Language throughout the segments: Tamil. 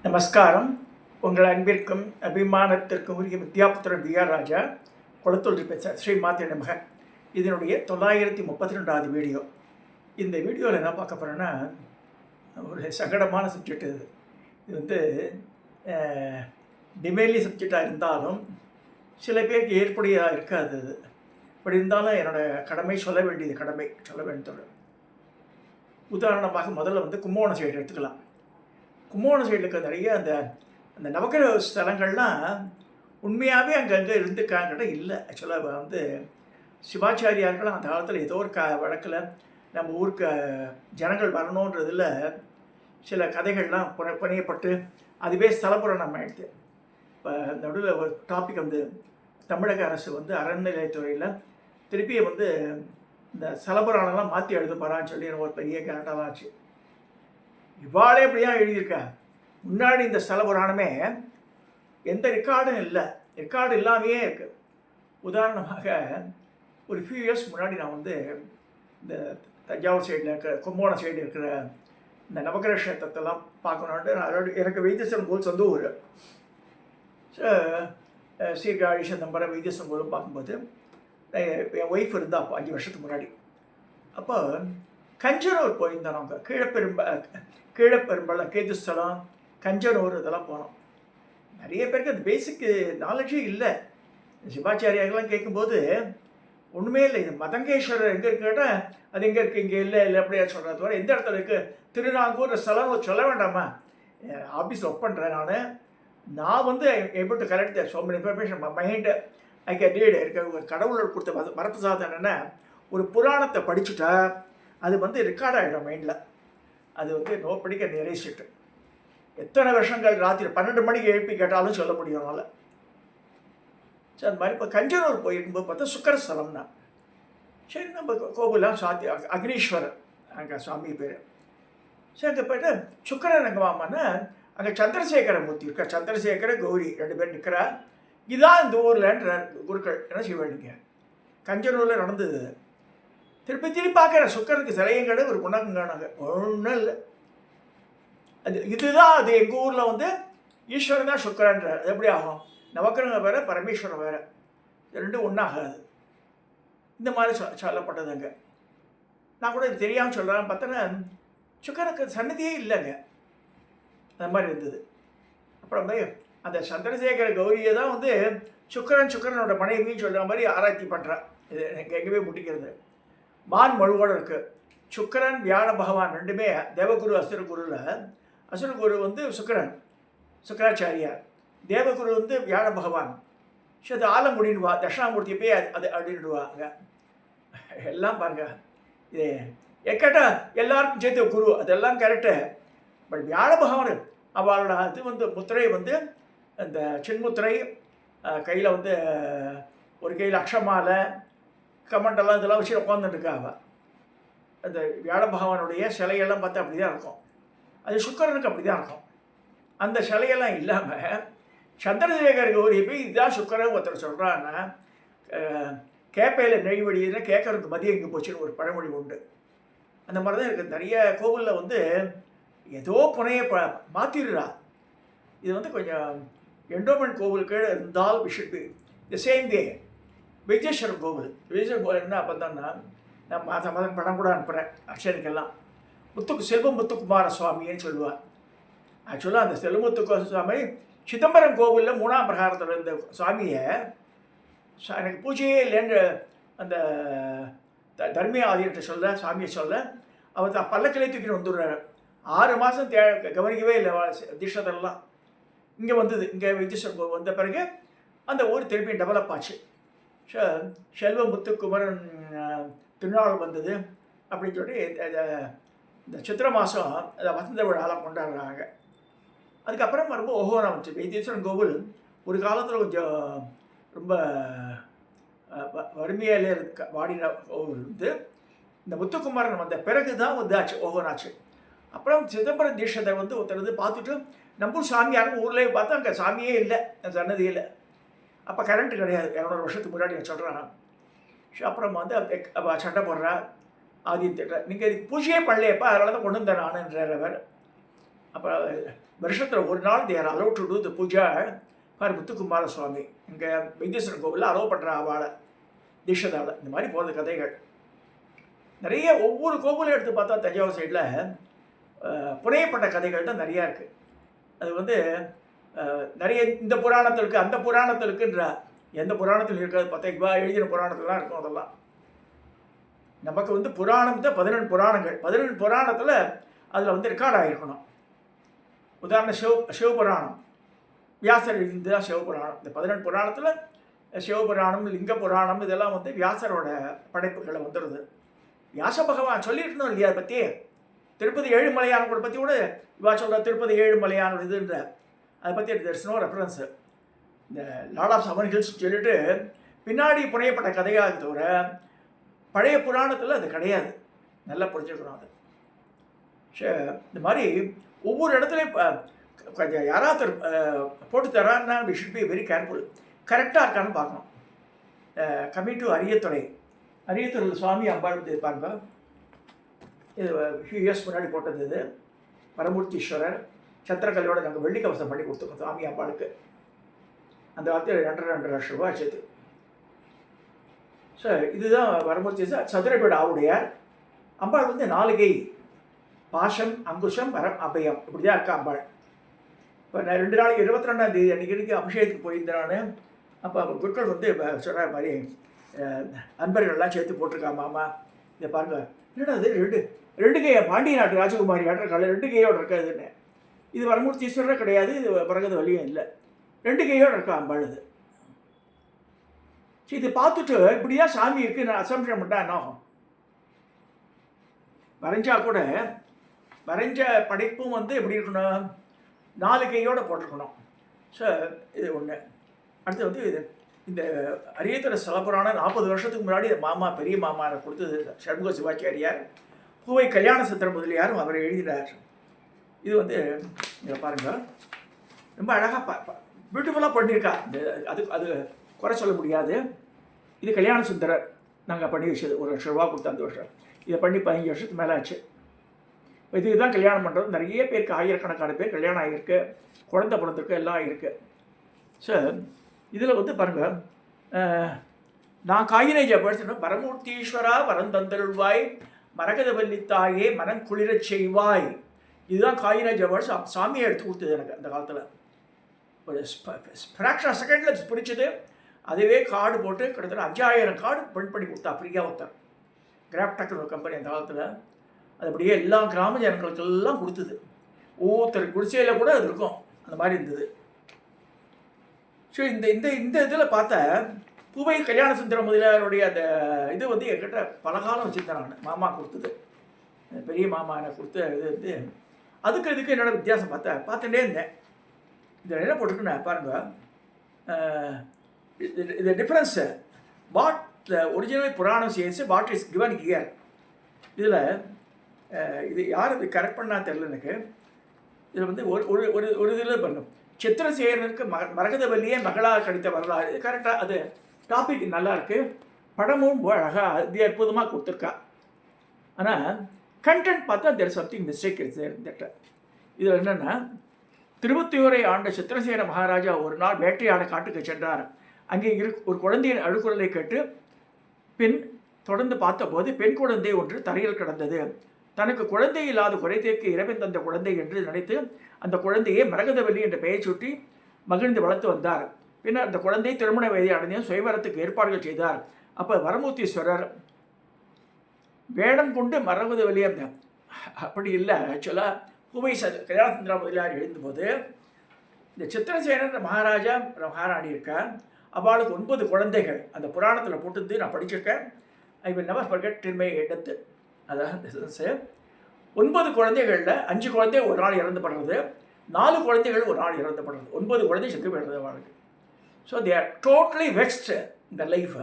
நமஸ்காரம். உங்கள் அன்பிற்கும் அபிமானத்திற்கும் உரிய வித்யாபுத்திரன் வி.ஆர். ராஜா குளத்தூர் பேசுகிறேன். ஸ்ரீ மாத்திரை நமக. இதனுடைய 932வது வீடியோ. இந்த வீடியோவில் என்ன பார்க்க போகிறேன்னா, ஒரு சங்கடமான சப்ஜெக்ட் இது. இது வந்து டிமெயிலி சப்ஜெக்டாக இருந்தாலும் சில பேருக்கு ஏற்புடையதாக இருக்காது. அது இப்படி இருந்தாலும் என்னோடய கடமை சொல்ல வேண்டியது. உதாரணமாக முதல்ல வந்து கும்பகோணம் சைடு எடுத்துக்கலாம். கும்பகோணம் சைடில் இருக்க நிறைய அந்த நவக்கிரக ஸ்தலங்கள்லாம் உண்மையாகவே அங்கங்கே இருந்துக்காங்கிட்ட இல்லை. ஆக்சுவலாக வந்து சிவாச்சாரியார்கள்லாம் அந்த காலத்தில் ஏதோ ஒரு வழக்கில் நம்ம ஊருக்கு ஜனங்கள் வரணுன்றதில் சில கதைகள்லாம் புனையப்பட்டு அதுவே ஸ்தலபுராணம் ஆகிடுது. இப்போ நடுவில் ஒரு டாபிக் வந்து தமிழக அரசு வந்து அறநிலையத்துறையில் திருப்பி வந்து இந்த ஸ்தலபுராணம்லாம் மாற்றி எழுத போகிறான்னு சொல்லி எனக்கு ஒரு பெரிய கேரக்டராக ஆச்சு. இவாளே இப்படியா எழுதியிருக்கா. முன்னாடி இந்த ஸ்தல புராணமே எந்த ரெக்கார்டும் இல்லை, ரெக்கார்டு இல்லாமையே இருக்குது. உதாரணமாக ஒரு ஃபியூ இயர்ஸ் முன்னாடி நான் வந்து இந்த தஞ்சாவூர் சைடில் இருக்கிற கும்பகோணம் சைடு இருக்கிற இந்த நவகிரக கஷேத்திரத்தெல்லாம் பார்க்கணுன்ட்டு நான் எனக்கு வைத்தீஸ்வரன் கோவில் சொந்த ஊர். சீர்காழி சந்தம்பரம் வைத்தீஸ்வரன் கோவிலும் பார்க்கும்போது என் ஒய்ஃப் இருந்தால் அப்போ 5 வருஷத்துக்கு முன்னாடி. அப்போ கஞ்சனூர் போயிருந்தோம். நாங்கள் கீழப்பெரும்பள்ளம் கேதுஸ்தலம் கஞ்சனூர் இதெல்லாம் போனோம். நிறைய பேருக்கு அந்த பேசிக்கு நாலேஜே இல்லை. சிவாச்சாரியார்கள்லாம் கேட்கும்போது ஒன்றுமே இல்லை. இது மதங்கேஸ்வரர் எங்கே இருக்கு கேட்டால் அது எங்கே இருக்குது, இங்கே இல்லை அப்படியா சொல்கிறது தவிர எந்த இடத்துல இருக்குது. திருநாங்கூர் ஸ்தலம் சொல்ல வேண்டாமா? ஆஃபீஸ் ஒர்க் பண்ணுறேன் நான் வந்து able to collect so many information mind I can read. இருக்க ஒரு கடவுளர் கொடுத்த வரப்பிரசாதம் என்னென்னா, ஒரு புராணத்தை படிச்சுட்டா அது வந்து ரெக்கார்ட் ஆகிடும் மைண்டில். அது வந்து நோ படிக்க நிறைச்சிட்டு எத்தனை வருஷங்கள் ராத்திரி 12 மணிக்கு எழுப்பி கேட்டாலும் சொல்ல முடியும்னால. சரி, அது மாதிரி இப்போ கஞ்சனூர் போயிருக்கும்போது பார்த்தா சுக்கரஸ்தலம்னா சரி நம்ம கோவிலாம் சாத்தி அக்னீஸ்வரர் அங்கே சாமி பேர். சரி, அங்கே போய்ட்டு சுக்கரன் அங்கே வாமான்னா அங்கே சந்திரசேகர மூர்த்தி இருக்கா. சந்திரசேகர கௌரி 2 பேர் நிற்கிறா. இதுதான் இந்த ஊரில்ன்ற குருக்கள் என்ன செய்ய வேண்டிங்க. கஞ்சனூரில் நடந்தது. திருப்பி பார்க்குற சுக்கரனுக்கு சிலையங்கடை ஒரு புண்ணாக்குங்கானாங்க. ஒன்றும் இல்லை. இதுதான் அது எங்கள் ஊரில் வந்து ஈஸ்வரன் தான் சுக்கரன்றார். அது எப்படி ஆகும்? நவக்கிரக வேறு பரமேஸ்வரன் வேறு, ரெண்டும் ஒன்றாகாது. இந்த மாதிரி சொல்லப்பட்டதுங்க. நான் கூட இது தெரியாமல் சொல்கிறேன். பார்த்தோன்னா சுக்கரனுக்கு சன்னதியே இல்லைங்க. அந்த மாதிரி இருந்தது. அப்புறம் அந்த சந்திரசேகர கௌரியை தான் வந்து சுக்கரனோட மனைவின்னு சொல்கிற மாதிரி ஆராய்ச்சி பண்ணுறான். இது எனக்கு எங்கேயுமே முட்டிக்கிறது. மான் மழுவோடு இருக்குது. சுக்கரன் வியாழ பகவான் ரெண்டுமே தேவகுரு அசுரகுருவில். அசுரகுரு வந்து சுக்கராச்சாரியார். தேவகுரு வந்து வியாழ பகவான். சரி, அது ஆலங்குடின்னுவா. தட்சிணாமூர்த்தியை போய் அது அப்படின்னுடுவாங்க. எல்லாம் பாருங்க, இது கேட்டால் எல்லாருக்கும் சேர்த்து குரு, அதெல்லாம் கரெக்டு. பட் வியாழ பகவான் அவளோட இது வந்து முத்திரை வந்து இந்த சின்முத்திரை கையில் வந்து ஒரு கையில் அக்ஷமாலை கமெண்டெல்லாம் இதெல்லாம் வச்சு உட்காந்துட்டுருக்கா அவள். அந்த வியாழ பகவானுடைய சிலையெல்லாம் பார்த்தா அப்படி தான் இருக்கும். அது சுக்கரனுக்கு அப்படி தான் இருக்கும். அந்த சிலையெல்லாம் இல்லாமல் சந்திரசேகர் கௌரி போய் இதுதான் சுக்கரன் ஒருத்தர் சொல்கிறான்னா கேப்பையில் நெய்வடினா கேட்கறதுக்கு மதியம் எங்கே போச்சுன்னு ஒரு பழமொழி உண்டு. அந்த மாதிரி தான் இருக்குது. நிறைய கோவிலில் வந்து ஏதோ புனைய மாற்றிடுறா. இது வந்து கொஞ்சம் என்டோமெண்ட் கோவிலுக்கு இருந்தால் விஷுட் தி சேம் டே. வைத்தீஸ்வரன் கோவில் என்ன பார்த்தோம்னா, நான் மதன் படம் கூட அனுப்புகிறேன் அக்ஷனுக்கெல்லாம். செல்வம் முத்துக்குமார சுவாமின்னு சொல்லுவாள். ஆக்சுவலாக அந்த செல்வமுத்து சுவாமி சிதம்பரம் கோவிலில் 3ஆம் பிரகாரத்தில் இருந்த சுவாமியை எனக்கு பூஜையே இல்லைன்னு அந்த தர்மிய ஆதியத்தை சாமியை சொல்ல அவர் தான் பல்லக்கிலே தூக்கிட்டு வந்துடுறாரு. 6 மாதம் கவனிக்கவே இல்லை தீட்சதெல்லாம். இங்கே வந்தது. இங்கே வைத்தீஸ்வரன் கோவில் வந்த பிறகு அந்த ஊர் திருப்பி டெவலப் ஆச்சு. செல்வ முத்துக்குமரன் திருநாள் வந்தது அப்படின்னு சொல்லி இந்த சித்திரை மாதம் அதை வசந்த விழாலாம் கொண்டாடுறாங்க. அதுக்கப்புறம் ரொம்ப ஓஹோனா வந்துச்சு. வைத்தீஸ்வரன் கோவில் ஒரு காலத்தில் கொஞ்சம் ரொம்ப வறுமையிலே வாடின கோவில் வந்து இந்த முத்துக்குமரன் வந்த பிறகு தான் வந்து ஆச்சு, ஓஹோனாச்சு. அப்புறம் சிதம்பரம் தீட்சத்தை வந்து ஒருத்தர் பார்த்துட்டு நம்பூர் சாமியாரும் ஊர்லேயே பார்த்தா அங்கே சாமியே இல்லை, சன்னதியில். அப்போ கரண்ட்டு கிடையாது. 200 வருஷத்துக்கு முன்னாடி சொல்கிறான். அப்புறம் வந்து சண்டை போடுறா ஆதித்யர். நீங்கள் இதுக்கு பூஜையே பண்ணலையப்பா, அதனால தான் கொண்டு வந்தேன் நானுன்றார் அவர். அப்போ வருஷத்தில் ஒரு நாள் they allow to do the puja for Muthukumara Swamy. இங்கே வைத்தீஸ்வரன் கோவிலில் அலோவ் பண்ணுற அவளை தீட்சதாவில் இந்த மாதிரி போகிறது கதைகள் நிறைய. ஒவ்வொரு கோவிலும் எடுத்து பார்த்தா தஞ்சாவூர் சைடில் புனையப்பட்ட கதைகள் தான் நிறையா இருக்குது. அது வந்து நிறைய இந்த புராணத்தில் இருக்குது, அந்த புராணத்தில் இருக்குன்ற, எந்த புராணத்தில் இருக்காது பார்த்தா இவா எழுதின புராணத்துலாம் இருக்கும். அதெல்லாம் நமக்கு வந்து புராணம் தான் 18 புராணங்கள். 18 புராணத்தில் அதில் வந்து ரெக்கார்ட் ஆகிருக்கணும். உதாரணம் சிவபுராணம், வியாசர் எழுதிதான் சிவபுராணம். இந்த 18 புராணத்தில் சிவபுராணம், லிங்க புராணம் இதெல்லாம் வந்து வியாசரோட படைப்புகளை வந்துடுது. வியாச பகவான் சொல்லியிருக்கணும் இல்லையா அதை பற்றி. திருப்பதி ஏழுமலையானோட பற்றி கூட இவா சொல்கிற திருப்பதி ஏழுமலையானோட இதுன்ற அதை பற்றி there's no ரெஃபரன்ஸ். இந்த லார்ட் ஆஃப் செவன் ஹில்ஸ் சொல்லிட்டு பின்னாடி புனையப்பட்ட கதையாக தவிர பழைய புராணத்தில் அது கிடையாது. நல்லா புரிஞ்சுக்கணும் அது. இந்த மாதிரி ஒவ்வொரு இடத்துலையும் கொஞ்சம் யாராவது போட்டு தரான்னா we should be very careful. கரெக்டாக இருக்கான்னு பார்க்கணும். கம்மிங் டு அரியத்துறை, அரியத்துறையில் சுவாமி அம்பாள் பாருங்க. இது ஃபியூ இயர்ஸ் முன்னாடி போட்டது. இது வரமூர்த்தீஸ்வரர் சத்திரக்கல்யோட நாங்கள் வெள்ளி கவசம் பண்ணி கொடுத்துருக்கோம் சுவாமி அம்பாளுக்கு. அந்த காலத்தில் 2.5 லட்சம் ரூபா ஆச்சு. ஸோ இதுதான் வரமூர்த்தி சதுரபீட ஆவுடையார். அம்பாள் வந்து 4 கை, பாசம், அங்குஷம், வரம், அபயம், இப்படி தான் இருக்கா அம்பாள். இப்போ நான் 2 நாளைக்கு 22ஆம் தேதி அன்றைக்கி அபிஷேகத்துக்கு போயிருந்தேன் நான். அப்போ குருக்கள் வந்து சொல்கிற மாதிரி அன்பர்கள்லாம் சேர்த்து போட்டிருக்கா மாமா இதை பாருங்க. என்னடா அது 2 கையை பாண்டிய நாட்டு ராஜகுமாரி ஆட்டுற கால 2 கையோடு இருக்காதுன்னு. இது வரமூர்த்தீஸ்வரர் கிடையாது, இது பரகத வழியும் இல்லை, 2 கையோடு இருக்கா அம்பாள். இது சரி, இது பார்த்துட்டு இப்படியா சாமி இருக்குது நான் அசம்ஷன் பண்ணால் என்ன ஆகும்? வரைஞ்சா கூட வரைஞ்ச படைப்பும் வந்து எப்படி இருக்கணும், 4 கையோடு போட்டிருக்கணும். ஸோ இது ஒன்று. அடுத்து வந்து இது இந்த அரியத்துறை ஸ்தலபுராணம் 40 வருஷத்துக்கு முன்னாடி மாமா பெரிய மாமாவை கொடுத்தது சண்முக சிவாச்சாரியார், பூவை கல்யாண சத்திரம் முதலியாரும் அவர் எழுதினார். இது வந்து இங்கே பாருங்கள், ரொம்ப அழகாக பியூட்டிஃபுல்லாக பண்ணியிருக்கா. அது குறை சொல்ல முடியாது. இது கல்யாண சுந்தரர் நாங்கள் பண்ணி வச்சது. 1 லட்ச ரூபா கொடுத்த அந்த வருஷம். இதை பண்ணி 15 வருஷத்துக்கு மேலே ஆச்சு. இதுக்கு தான் கல்யாணம் பண்ணுறது. நிறைய பேருக்கு ஆயிரக்கணக்கான பேர் கல்யாணம் ஆகியிருக்கு, குழந்தை பிறந்திருக்கு, எல்லாம் ஆகிருக்கு. ஸோ இதில் வந்து பாருங்கள், நான் காயினை ஜபர்சன வரமூர்த்தீஸ்வரா வரந்தந்தருள்வாய் மரகதவல்லி தாயே மனம் குளிரச் செய்வாய். இதுதான் காயினை ஜபர்ஸ் சாமியை எடுத்து கொடுத்தது எனக்கு அந்த காலத்தில். ஒரு ஃப்ராக்ஷன் செகண்டில் பிடிச்சது. அதுவே கார்டு போட்டு கிட்டத்தட்ட 5000 கார்டு பிரிண்ட் பண்ணி கொடுத்தா ஃப்ரீயாக ஒருத்தர். கிராஃப்டக்னு ஒரு கம்பெனி அந்த காலத்தில். அது அப்படியே எல்லா கிராம ஜனங்களுக்கெல்லாம் கொடுத்தது. ஒவ்வொருத்தர் குடிசையில் கூட அது இருக்கும், அந்த மாதிரி இருந்தது. ஸோ இந்த இந்த இந்த இதில் பார்த்தா பூவை கல்யாண சுந்தரம் முதலியாருடைய அந்த இது வந்து என்கிட்ட பல காலம் வச்சுருந்தேன் நான். மாமா கொடுத்தது, பெரிய மாமா எனக்கு கொடுத்த இது வந்து அதுக்கு இதுக்கு என்னோட வித்தியாசம் பார்த்துட்டே இருந்தேன். இதில் என்ன போட்டுருக்குன்னு பாருங்கள், இந்த difference what the original Puranam chase what is given here. இதில் இது யார் இது கரெக்ட் பண்ணால் தெரில எனக்கு. இதில் வந்து ஒரு ஒரு ஒரு இதில் பண்ணும் சித்திரசேனனுக்கு மரகதவல்லியே மகளாக கிடைத்த வரலாறு. இது கரெக்டாக, அது டாபிக் நல்லாயிருக்கு, படமும் அழகாக அது அற்புதமாக கொடுத்துருக்கா. ஆனால் கண்டென்ட் பார்த்தா தேர் சம்திங் மிஸ்டேக் இருந்துட்ட. இதில் என்னென்னா, திருவத்தியூரை ஆண்ட சித்திரசேன மகாராஜா ஒரு நாள் வேட்டையாட காட்டுக்கு சென்றார். அங்கே ஒரு குழந்தையின் அழுக்குரலை கேட்டு பின் தொடர்ந்து பார்த்தபோது பெண் குழந்தை ஒன்று தரையில் கிடந்தது. தனக்கு குழந்தை இல்லாத குறைத்தேற்கு இறைவன் தந்த குழந்தை என்று நினைத்து அந்த குழந்தையை மரகதவல்லி என்ற பெயர் சுட்டி மகிழ்ந்து வளர்த்து வந்தார். பின்னர் அந்த குழந்தை திருமண வயதை அடைந்தும் சுயவரத்துக்கு ஏற்பாடுகள் செய்தார். அப்போ வரமூர்த்தீஸ்வரர் வேடம் கொண்டு மரகதவல்லி அந்த அப்படி இல்லை. ஆக்சுவலாக பூவை கல்யாண சுந்தர முதலியார் எழுந்தபோது இந்த சித்திரசேனன் மகாராஜா மகாராணி இருக்கா, அவளுக்கு 9 குழந்தைகள் அந்த புராணத்தில் போட்டு நான் படிச்சிருக்கேன். I will never forget till my death. அதாவது 9 குழந்தைகளில் 5 குழந்தை ஒரு நாள் இறந்துப்படுறது, 4 குழந்தைகள் ஒரு நாள் இறந்துப்படுறது, 9 குழந்தை செத்து போயிடுறது அவளுக்கு. So they are totally vexed இந்த லைஃப்.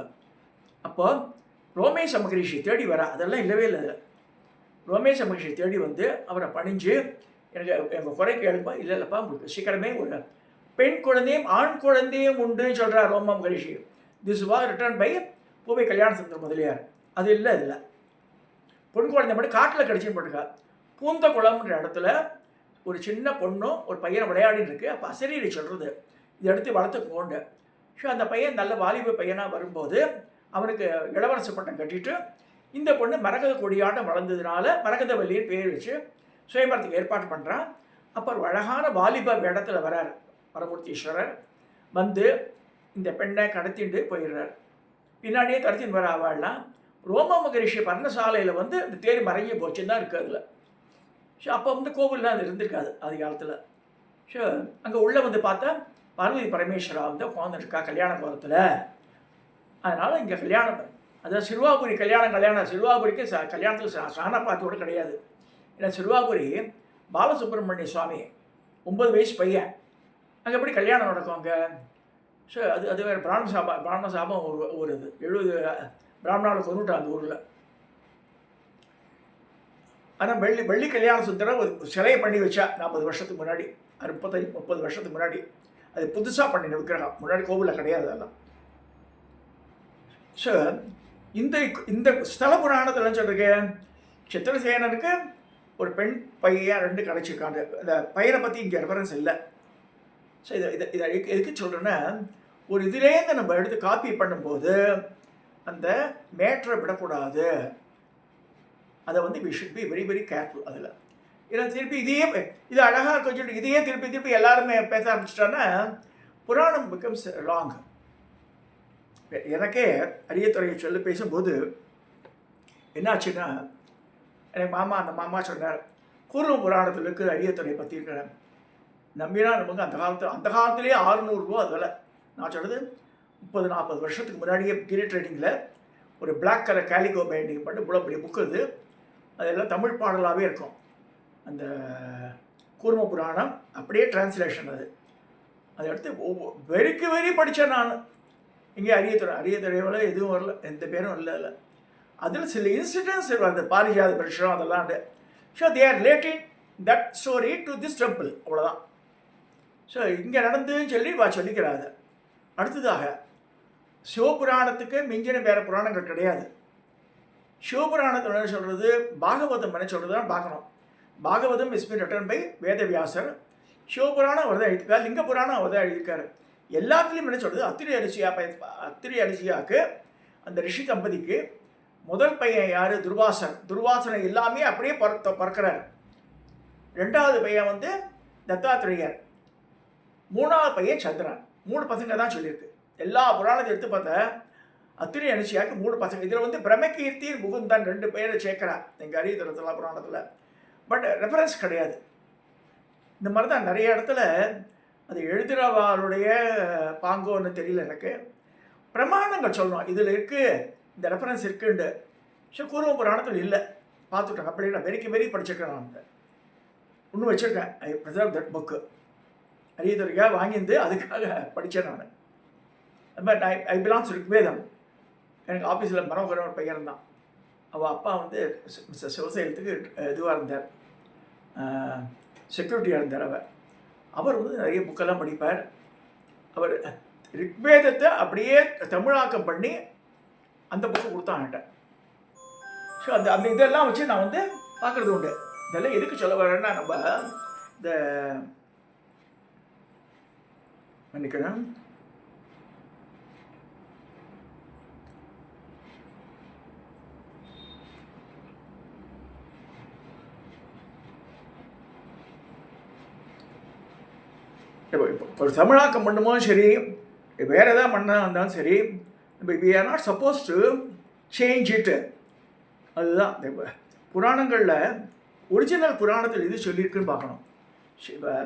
அப்போ ரோமேஷ மகரிஷி தேடி வரா, அதெல்லாம் இல்லவே இல்லை. ரோமேஷ மகரிஷி தேடி வந்து அவரை பணிஞ்சு எனக்கு எங்கள் குறைக்கு எழுப்பா, இல்லை இல்லைப்பா உங்களுக்கு சீக்கிரமே ஒரு பெண் குழந்தையும் ஆண் குழந்தையும் உண்டுன்னு சொல்கிறார் ரோம மகரிஷி. திஸ் வாஸ் ரிட்டர்ன் பை பூவை கல்யாண சுந்தர முதலியார். அது இல்லை, இதில் பொன் குழந்தை மட்டும் காட்டில் கிடச்சின்னு போட்டுக்கா. பூந்த குளம்ன்ற இடத்துல ஒரு சின்ன பொண்ணும் ஒரு பையனை விளையாடின்னு இருக்கு. அப்போ அசரீரி சொல்கிறது இதை எடுத்து வளர்த்துக்கோண்டு. ஸோ அந்த பையன் நல்ல வாலிப பையனாக வரும்போது அவனுக்கு இளவரசு பட்டம் கட்டிட்டு இந்த பொண்ணு மரகத கொடியாட்டம் வளர்ந்ததுனால மரகதவல்லின்னு பேர் வச்சு சுயம்பரத்துக்கு ஏற்பாடு பண்ணுறான். அப்போ ஒரு அழகான வாலிப இடத்துல வரார் பரமூர்த்தீஸ்வரர். வந்து இந்த பெண்ணை கடத்திட்டு போயிடுறார். பின்னாடியே கடத்தின்னு வர அவள்லாம் ரோம மகரிஷி பர்ணசாலையில் வந்து அந்த தேர் மறைஞ்சி போச்சுன்னு தான் இருக்குது அதில். ஸோ அப்போ வந்து கோவில்லாம் அது இருந்திருக்காது ஆதி காலத்தில். ஸோ அங்கே உள்ளே வந்து பார்த்தா பார்வதி பரமேஸ்வரா வந்து உட்காந்துருக்கா கல்யாண கோலத்தில். அதனால் இங்கே கல்யாணம், அதாவது சிறுவாபுரி கல்யாணம் சிறுவாபுரிக்கு கல்யாணத்தில் சாணப்பாத்தோடு கிடையாது. ஏன்னா சிறுவாபுரி பாலசுப்ரமணிய சுவாமி 9 வயசு பையன், அங்கே எப்படி கல்யாணம் நடக்கும் அங்கே? ஸோ அது வேறு பிராமண சாபம் ஒரு இது 70 பிராமணாவில் கொண்டுட்டா அந்த ஊரில். ஆனால் வெள்ளி கல்யாண சுந்தரம் ஒரு சிலையை பண்ணி வச்சா 40 வருஷத்துக்கு முன்னாடி, 35-30 வருஷத்துக்கு முன்னாடி. அது புதுசாக பண்ணின விக்கிரகம், முன்னாடி கோவிலில் கிடையாது அதெல்லாம். ஸோ இந்த ஸ்தல புராணத்தில் சொல்லிருக்கேன், சித்திரசேனனுக்கு ஒரு பெண் பையன் 2 கிடைச்சிருக்காங்க. இந்த பையனை பற்றி இங்கே ரெஃபரன்ஸ் இல்லை. ஸோ இதை எதுக்கு சொல்கிறேன்னா, ஒரு இதுலேருந்து நம்ம எடுத்து காப்பி பண்ணும்போது அந்த மேட்ரை விடக்கூடாது. அதை வந்து we should be very very careful அதில். ஏன்னா திருப்பி இது அழகாக இருக்கும் சொல்லிட்டு இதையே திருப்பி எல்லாருமே பேச ஆரம்பிச்சிட்டோன்னா புராணம் பிகம்ஸ் ராங். எனக்கே அரியத்துறையை சொல்லி பேசும்போது என்னாச்சுன்னா, எனக்கு அந்த மாமா சொன்னார், கூர்ம புராணத்தில் இருக்கிற அரியத்துறையை பற்றி இருக்கிற நம்பினா நமக்கு அந்த காலத்திலே 600 ரூபா அது விலை. நான் சொல்கிறது 30-40 வருஷத்துக்கு முன்னாடியே பீரியட் ட்ரேடிங்கில் ஒரு பிளாக் கலர் கேலிகோ பைண்டிங் பண்ணி இவ்வளோ பெரிய புக்கு அது. அதெல்லாம் தமிழ் பாடலாகவே இருக்கும். அந்த கூர்ம புராணம் அப்படியே டிரான்ஸ்லேஷன் அது. அதை எடுத்து வெரி படித்தேன் நான். இங்கே அரியத்துறையோட எதுவும் வரல, எந்த பேரும் இல்லை அதில். அதில் சில இன்சிடென்ட்ஸ் அந்த பாரிஜாத வருஷம் அதெல்லாம். So they are relating that story to this temple, அவ்வளோதான். ஸோ இங்கே நடந்துன்னு சொல்லி சொல்லிக்கிறாங்க. அடுத்ததாக சிவபுராணத்துக்கு மிஞ்சின வேறு புராணங்கள் கிடையாது. சிவபுராணத்தில் என்ன சொல்கிறது, பாகவதம் என்ன சொல்கிறது தான் பார்க்கணும். Bhagavatam is been written by வேதவியாசர். சிவபுராணம் அவர் தான் எழுதியிருக்கார், லிங்க புராணம் அவர் தான் எழுதியிருக்காரு. எல்லாத்துலேயும் என்ன சொல்கிறது, அத்திரி அரிசியாவுக்கு அந்த ரிஷி தம்பதிக்கு முதல் பையன் யார், துர்வாசனை எல்லாமே அப்படியே பறக்கிறார். 2வது பையன் வந்து தத்தாத்திரேயர், 3வது பையன் சந்திரன். 3 பசங்க தான் சொல்லியிருக்கு. எல்லா புராணத்தையும் எடுத்து பார்த்தா அத்திரி அனுசியாவுக்கு 3 பசங்க. இதில் வந்து பிரமகீர்த்தி முகுந்தன் 2 பேரை சேர்க்கிறார் எங்கள் அரியத்துறை புராணத்தில். பட் ரெஃபரன்ஸ் கிடையாது. இந்த மாதிரி தான் நிறைய இடத்துல அது எழுதுகிறவாளுடைய பாங்கோன்னு தெரியல எனக்கு. பிரமாணங்கள் சொல்லணும், இதில் இருக்குது, இந்த ரெஃபரன்ஸ் இருக்குண்டு. ஸோ கூர்ம புராணத்தில் இல்லை, பார்த்துட்டேன். அப்படி நான் வெரி படிச்சிருக்கேன். நான் இன்னும் வச்சுருக்கேன். ஐ ப்ரிசர்வ் தட் புக்கு. அரியதுறைக்காக வாங்கியிருந்து அதுக்காக படித்தேன் நான். அது மாதிரி ஐ பிலாங்ஸ் ரிக்வேதம். எனக்கு ஆஃபீஸில் மனோகரன் ஒரு பையன் தான். அவள் அப்பா வந்து சிவசேலத்துக்கு இதுவாக இருந்தார், செக்யூரிட்டியாக இருந்தார். அவர் வந்து நிறைய புக்கெல்லாம் படிப்பார். அவர் ரிக்வேதத்தை அப்படியே தமிழாக்கம் பண்ணி அந்த புக்கை கொடுத்தான்ட்ட. ஸோ அந்த இதெல்லாம் வச்சு நான் வந்து பார்க்குறது உண்டு. இதெல்லாம் எதுக்கு சொல்ல வரேன்னா, நம்ம இந்த நினைக்கிறேன் இப்போ ஒரு தமிழாக்கம் பண்ணுமோ சரி, வேறு எதாவது பண்ண வந்தாலும் சரி, நம்ம we are not suppose to change it. அதுதான் இந்த புராணங்களில் ஒரிஜினல் புராணத்தில் இது சொல்லியிருக்குன்னு பார்க்கணும்.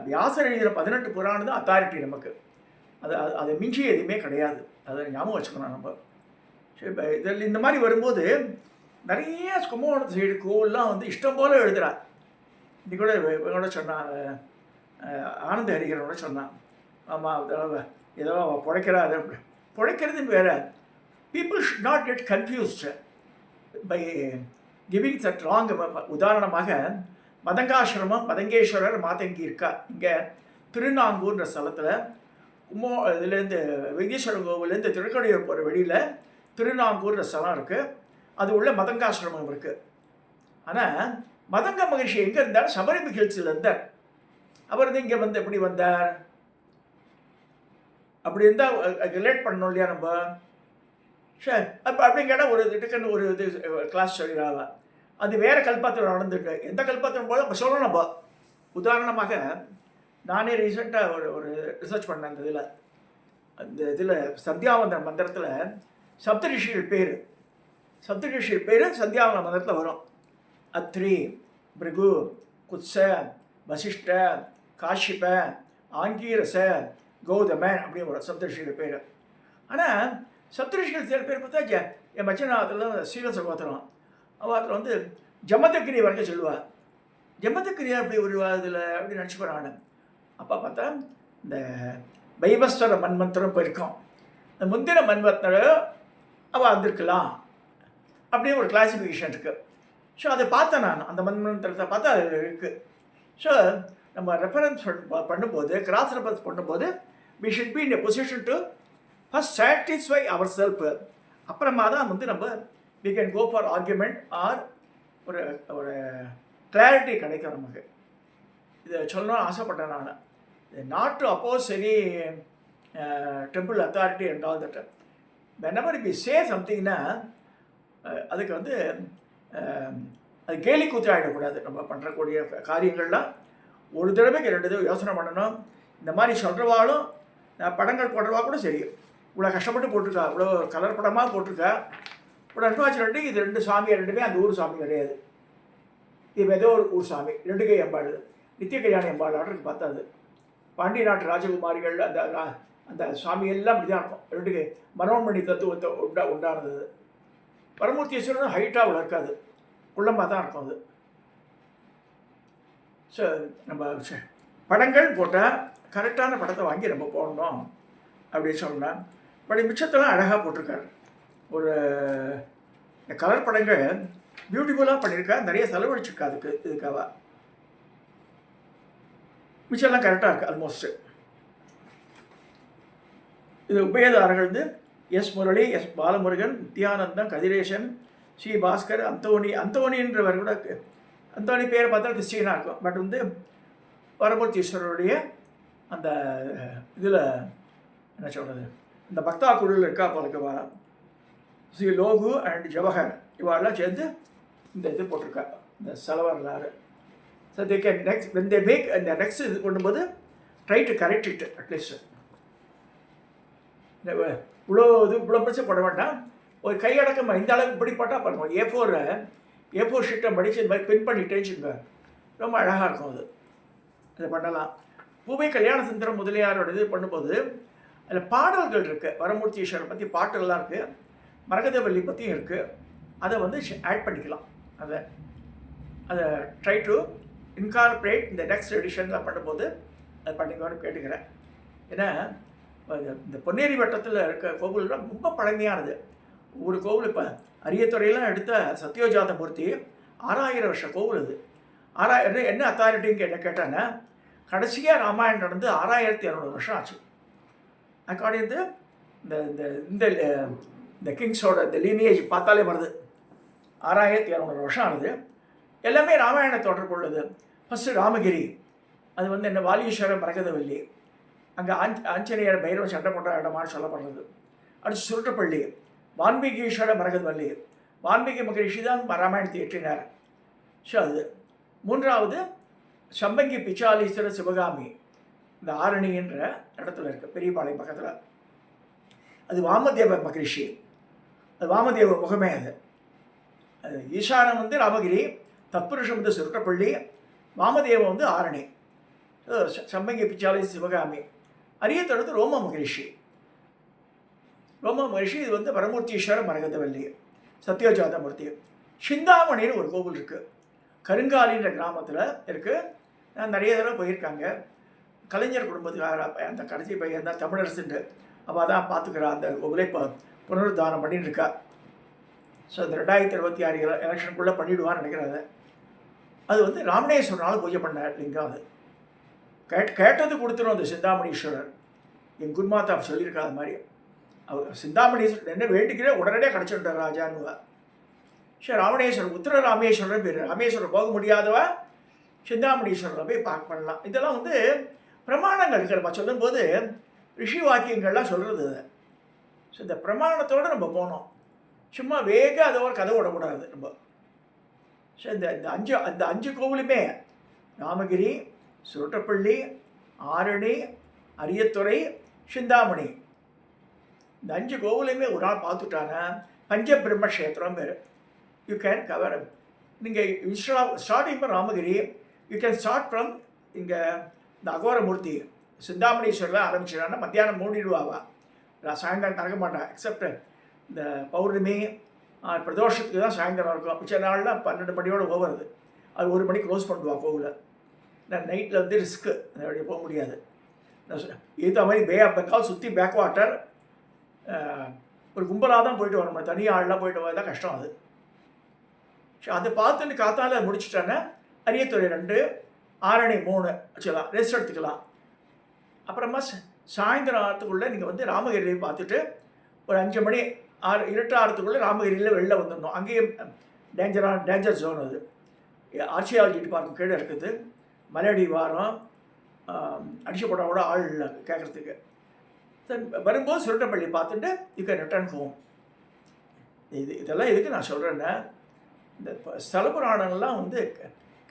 வியாசர் எழுதின 18 புராணம் தான் அத்தாரிட்டி நமக்கு. அதை மிஞ்சி எதுவுமே கிடையாது. அதை ஞாபகம் வச்சுக்கணும் நம்ம. சரி, இப்போ இதில் இந்த மாதிரி வரும்போது நிறைய கும்பகோணத்து சைடு கோவில்லாம் வந்து இஷ்டம் போல் எழுதுகிறார். இன்னைக்கு கூட இவனோட சொன்னான், ஆனந்த ஹரிகரனோட சொன்னான், ஆமாம் ஏதோ பிழைக்கிறாரு. பிழைக்கிறது வேறு. People should not get confused by giving that wrong. உதாரணமாக மதங்காசிரமம், மதங்கேஸ்வரர் மாதங்கி இருக்கா இங்கே திருநாங்கூர்ன்ற ஸ்தலத்தில். இதுலேருந்து வைத்தீஸ்வரன் கோவிலேருந்து திருக்கடையூர் போகிற வெளியில் திருநாங்கூர்ன்ற ஸ்தலம் இருக்குது. அது உள்ள மதங்காசிரமம் இருக்குது. ஆனால் மதங்க மகிழ்ச்சி எங்கே இருந்தார், சபரிமலை ஹில்ஸில் இருந்தார். அவர் வந்து இங்கே வந்து எப்படி வந்தார் அப்படி இருந்தால் ரிலேட் பண்ணணும் இல்லையா நம்ம. சரி, அப்போ அப்படின்னு கேட்டால் ஒரு இதுக்குன்னு ஒரு இது கிளாஸ் சொல்லிடுறாங்க. அது வேறு கல்பாத்திரம் நடந்துட்டு எந்த கல்பாத்திரம் போல இப்போ சொல்லணும் நம்ம. உதாரணமாக நானே ரீசெண்டாக ஒரு ரிசர்ச் பண்ணேன் அந்த இதில் சந்தியாவந்தன மந்திரத்தில் சப்தரிஷிகள் பேர் சந்தியாவந்தன மந்திரத்தில் வரும். அத்ரி, பிருகு, குத்ச, வசிஷ்ட, காஷிப, ஆங்கீரச, கௌதமன் அப்படின்னு வரும் சப்தரிஷிகள் பேர். ஆனால் சப்தரிஷிகள் சில பேர் பார்த்தா என் மச்சனாவத்தில் ஸ்ரீவச கோத்திரம் அவத்தில் வந்து ஜமதக்கிரி வரைக்கும் சொல்லுவாள். ஜமதக்கிரியா அப்படி ஒரு இதில் அப்படி நினச்சிப்பேன் நான். அப்போ பார்த்தா இந்த பைபஸ்வர மன்மந்திரம் போயிருக்கோம். இந்த முந்தின மன்மந்திரம் அவள் வந்திருக்கலாம் அப்படின்னு ஒரு கிளாசிஃபிகேஷன் இருக்குது. ஸோ அதை பார்த்தேன் நான். அந்த மன்மந்திரத்தை பார்த்தா அது இருக்குது. ஸோ நம்ம ரெஃபரன்ஸ் பண்ணும்போது கிராஸ் ரெஃபரன்ஸ் பண்ணும்போது we should be in a position to first satisfy ourselves. அப்புறமா தான் வந்து நம்ம we can go for argument or ஒரு கிளாரிட்டி கிடைக்கும் நமக்கு. இதை சொல்லணும்னு ஆசைப்பட்டேன் நான். Not to oppose any temple authority and all that. whenever we say somethingனா அதுக்கு வந்து அது கேலி கூத்தாயிடக்கூடாது. நம்ம பண்ணுறக்கூடிய காரியங்கள்லாம் ஒரு தடவைக்கு 2 தடவை யோசனை பண்ணணும். இந்த மாதிரி சொல்கிறவாலும் படங்கள் போடுறவா கூட சரி, இவ்வளோ கஷ்டப்பட்டு போட்டிருக்கா, இவ்வளோ கலர் படமாக போட்டிருக்கா, இவ்வளோ அன்பாச்சுரேட்லி இது 2 சாமி, 2மே அந்த ஊர் சாமி கிடையாது. இது ஏதோ ஒரு ஊர் சாமி, 2 கை அம்பாள், நித்திய கல்யாணி அம்பாள் ஆர்டருக்கு பார்த்தாது. பாண்டிய நாட்டு ராஜகுமாரிகள் அந்த அந்த சாமி எல்லாம் அப்படி தான் இருக்கும். 2 கை மனோன்மணி தத்துவத்தை உண்டானது. பரமூர்த்தீஸ்வரன் ஹைட்டாக அவ்வளோ இருக்காது, குள்ளமாக தான் இருக்கும் அது. ஸோ நம்ம படங்கள் போட்டால் கரெக்டான படத்தை வாங்கி நம்ம போடணும் அப்படின்னு சொன்னேன். பட் மிச்சத்தெல்லாம் அழகாக போட்டிருக்காரு. ஒரு கலர் படங்கள் பியூட்டிஃபுல்லாக பண்ணியிருக்கா, நிறைய செலவழிச்சிருக்கா இதுக்காக. மிச்சம்லாம் கரெக்டாக இருக்குது ஆல்மோஸ்ட்டு. இது உபயதாரர்கள் வந்து எஸ் முரளி, எஸ் பாலமுருகன், நித்யானந்தம், கதிரேசன், ஸ்ரீ பாஸ்கர், அந்தோனின்றவர் கூட. அந்தோனி பேரை பார்த்தா கிறிஸ்டியனாக இருக்கும். பட் வந்து வரமூர்த்தீஸ்வரருடைய அந்த இதில் என்ன சொல்கிறது, இந்த பக்தா குழுவில் இருக்கா போலக்குவா. ஸ்ரீ லோகு அண்ட் ஜவஹர் இவாளெல்லாம் சேர்ந்து இந்த இது போட்டிருக்கா, இந்த செலவரலாறு. So they can next when they make இந்த நெக்ஸ்ட் இது பண்ணும்போது try to correct it at least. இவ்வளோ பிரச்சனை போட வேண்டாம். ஒரு கையடக்கம் இந்த அளவுக்கு இப்படி போட்டால் பாருங்கள். ஏ4 ஷீட்டை மடித்து இந்த மாதிரி பின் பண்ணிட்டேச்சுங்க, ரொம்ப அழகாக இருக்கும் அது. அதை பண்ணலாம். பூவை கல்யாண சுந்தரம் முதலியாரோட இது பண்ணும்போது அதில் பாடல்கள் இருக்குது. வரமூர்த்தீஸ்வரரை பற்றி பாட்டுகள்லாம் இருக்குது, மரகதவல்லி பற்றியும் இருக்குது. அதை வந்து ஆட் பண்ணிக்கலாம். அதை ட்ரை டு இன்கார்பரேட் இந்த நெக்ஸ்ட் எடிஷனில் பண்ணும்போது அதை பண்ணிக்கோன்னு கேட்டுக்கிறேன். ஏன்னா இந்த பொன்னேரி வட்டத்தில் இருக்க கோவில்லாம் ரொம்ப பழமையானது. ஒரு கோவில் இப்போ அரியத்துறையெல்லாம் எடுத்த சத்யோஜாத மூர்த்தி 6000 வருஷ கோவில் அது. 6000 என்ன அத்தாரிட்டின்னு கேட்டாங்கன்னா கடைசியாக ராமாயணம் நடந்து 6200 வருஷம் ஆச்சு. அக்கார்டிங் டு இந்த கிங்ஸோட இந்த லீனியேஜ் பார்த்தாலே வருது. 6200 வருஷம் ஆனது. எல்லாமே ராமாயண தொடர்பு உள்ளது. ஃபஸ்ட்டு ராமகிரி, அது வந்து என்ன வாலீஸ்வரம் மரகதவல்லி, அங்கே ஆஞ்சநேயர் பைரவ சண்டை போட்ட இடமான்னு சொல்லப்படுறது. அடுத்து சுருட்டப்பள்ளி, வான்மீகீஸ்வர மரகதவல்லி, வான்மீகி மகரிஷி தான் ராமாயணத்தை இயற்றினார். ஸோ அது 3வது சம்பங்கி பிச்சாலீஸ்வர சிவகாமி, இந்த ஆரணின்ற இடத்துல இருக்குது பெரியபாளையம் பக்கத்தில். அது வாமதேவ மகரிஷி, அது வாமதேவ முகமே. அது ஈசானம் வந்து ராமகிரி, தத்புருஷம் வந்து சுருட்டப்பள்ளி, வாமதேவம் வந்து ஆரணி. சம்பங்கி பிச்சாலி சிவகாமி. அரியத்தொடர்ந்து ரோம மகரிஷி. இது வந்து வரமூர்த்தீஸ்வர மரகதவல்லி, சத்யோஜாத மூர்த்தி. சிந்தாமணின்னு ஒரு கோவில் இருக்குது, கருங்காலின்ற கிராமத்தில் இருக்குது. நான் நிறைய தடவை போயிருக்காங்க. கலைஞர் குடும்பத்துக்காக அந்த கடைசி பையன் தான் தமிழரசுண்டு அவள் தான் பார்த்துக்கிறா. அந்த கோவிலை இப்போ புனருத்தானம் பண்ணின்னு இருக்கா. ஸோ அந்த 2026 எலெக்ஷனுக்குள்ளே பண்ணிவிடுவான்னு நினைக்கிறாரு. அது வந்து ராமணேஸ்வரனால் பூஜை பண்ண லிங்கம். அது கேட்டது கொடுத்துரும். அந்த சிந்தாமணீஸ்வரர் என் குருமாதா சொல்லியிருக்கா. அது மாதிரி அவர் சிந்தாமணீஸ்வரர் என்ன வேண்டிக்கிற உடனடியாக கிடச்சிட்டார் ராஜான்னுவா. சரி, ராமணேஸ்வரர் உத்தர ராமேஸ்வரன் பேர். ராமேஸ்வரர் போக முடியாதவா சிந்தாமணீஸ்வரரை போய் பார்க்க பண்ணலாம். இதெல்லாம் வந்து பிரமாணங்கள் இருக்கிறப்ப சொல்லும்போது ரிஷி வாக்கியங்கள்லாம் சொல்கிறது அது. ஸோ இந்த பிரமாணத்தோடு நம்ம போனோம். சும்மா வேக அதை ஒரு கதை விடக்கூடாது நம்ம. ஸோ இந்த அஞ்சு கோவிலுமே ராமகிரி, சுருட்டப்பள்ளி, ஆரணி, அரியத்துறை, சிந்தாமணி, இந்த 5 கோவிலையுமே ஒரு நாள் பார்த்துட்டாங்கன்னா பஞ்சபிரம்மக்ஷேத்திரம் பேர். You can cover. நீங்கள் starting from Ramagiri, you can start from இங்கே இந்த அகோரமூர்த்தி சிந்தாமணீஸ்வரில் ஆரம்பிச்சிடான்னா மத்தியானம் மூடிடுவாவா, சாயந்தரம் திறக்க மாட்டான். எக்ஸப்ட் இந்த பௌர்ணமி பிரதோஷத்துக்கு தான் சாயந்தரம் இருக்கும். மிச்ச நாளில் 12 மணியோடு போகிறது. அது 1 மணிக்கு க்ளோஸ் பண்ணுவா கோவிலை. நான் நைட்டில் வந்து ரிஸ்க்கு, அந்த வழியை போக முடியாது. ஏற்ற மாதிரி பே ஆஃப் பெங்கால் சுற்றி பேக் வாட்டர், ஒரு கும்பலாக தான் போயிட்டு வரணும். தனியாக ஆள்லாம் போயிட்டு வரது தான் கஷ்டம் அது. அதை பார்த்துட்டு காத்தால முடிச்சுட்டேன்னா அரியத்துறை 2, ஆரணி 3 வச்சுக்கலாம், ரெஸ்ட் எடுத்துக்கலாம். அப்புறமா சாயந்தரம் ஆகிறதுக்குள்ளே நீங்கள் வந்து ராமகிரியை பார்த்துட்டு ஒரு 5 மணி இருட்டு ஆகிறதுக்குள்ளே ராமகிரியில் வெளில வந்துடணும். அங்கேயும் டேஞ்சர் ஜோன் அது. ஆர்ச்சியாலஜி டிபார்ட்மெண்ட் கீழே இருக்குது. மலையடி வாரம் அடிச்சு போட்டால் கூட ஆள் இல்லை கேட்குறதுக்கு. வரும்போது சுருட்டப்பள்ளி பார்த்துட்டு யூ கேன் ரிட்டர்ன் ஹோம். இதெல்லாம் எதுக்கு நான் சொல்கிறேன்னா, இந்த ஸ்தல புராணங்கள்லாம் வந்து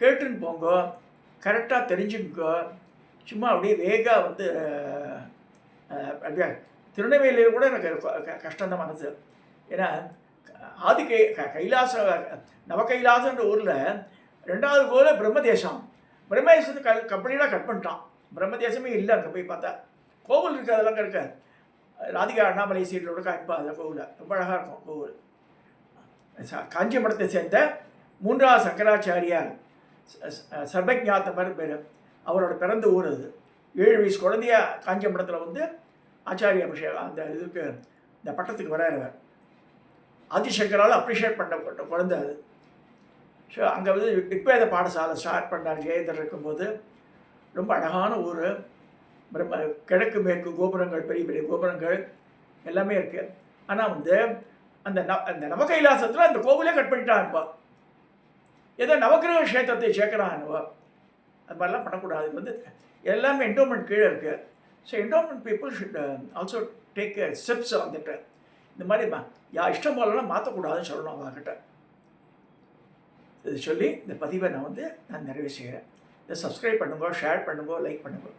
கேட்டுன்னு போங்க, கரெக்டாக தெரிஞ்சுக்கோ. சும்மா அப்படியே வேகா வந்து அப்படியே திருநெல்வேலியில் கூட எனக்கு கஷ்டம்தான் மனசு. ஏன்னா கைலாச நவகைலாசன்ற ஊரில் 2வது கோவில் பிரம்மதேசம். பிரம்மதேசத்தை கம்பெனிலாம் கட் பண்ணிட்டான். பிரம்மதேசமே இல்லை. அங்கே போய் பார்த்தா கோவில் இருக்குது, அதெல்லாம் இருக்க ராதிகா அண்ணாமலை சீரியலோட காண்பா அந்த கோவில். ரொம்ப அழகாக இருக்கும் கோவில். காஞ்சி மடத்தை சேர்ந்த 3வது சங்கராச்சாரியார் சர்வஜாத்தமர் பேர். அவரோட பிறந்த ஊர் அது. 7 வயசு குழந்தையா காஞ்சி மடத்தில் வந்து ஆச்சாரிய அபிஷேகம் அந்த இதுக்கு இந்த பட்டத்துக்கு வராருவர். ஆதிசங்கரால் அப்ரிஷியேட் பண்ணப்பட்ட குழந்தை அது. ஸோ அங்கே வந்து ரிக்வேத பாடசாலை ஸ்டார்ட் பண்ணார் ஜெயேந்தர் இருக்கும்போது. ரொம்ப அழகான ஊர். கிழக்கு மேற்கு கோபுரங்கள், பெரிய பெரிய கோபுரங்கள் எல்லாமே இருக்குது. ஆனால் வந்து அந்த நவகைலாசத்தில் அந்த கோவிலே கட் பண்ணிட்டான். இப்போ ஏதோ நவக்கிரக கஷேத்திரத்தை சேர்க்குறான். அது மாதிரிலாம் பண்ணக்கூடாது. இது வந்து எல்லாமே என்டோமெண்ட் கீழே இருக்குது. So endowment people should also take steps வந்துட்டு இந்த மாதிரி இஷ்டம் போலலாம் மாற்றக்கூடாதுன்னு சொல்லணும் அவங்கக்கிட்ட. இது சொல்லி இந்த பதிவை நான் நிறைவு செய்கிறேன். இதை சப்ஸ்கிரைப் பண்ணுங்க, ஷேர் பண்ணுங்க, லைக் பண்ணுங்க.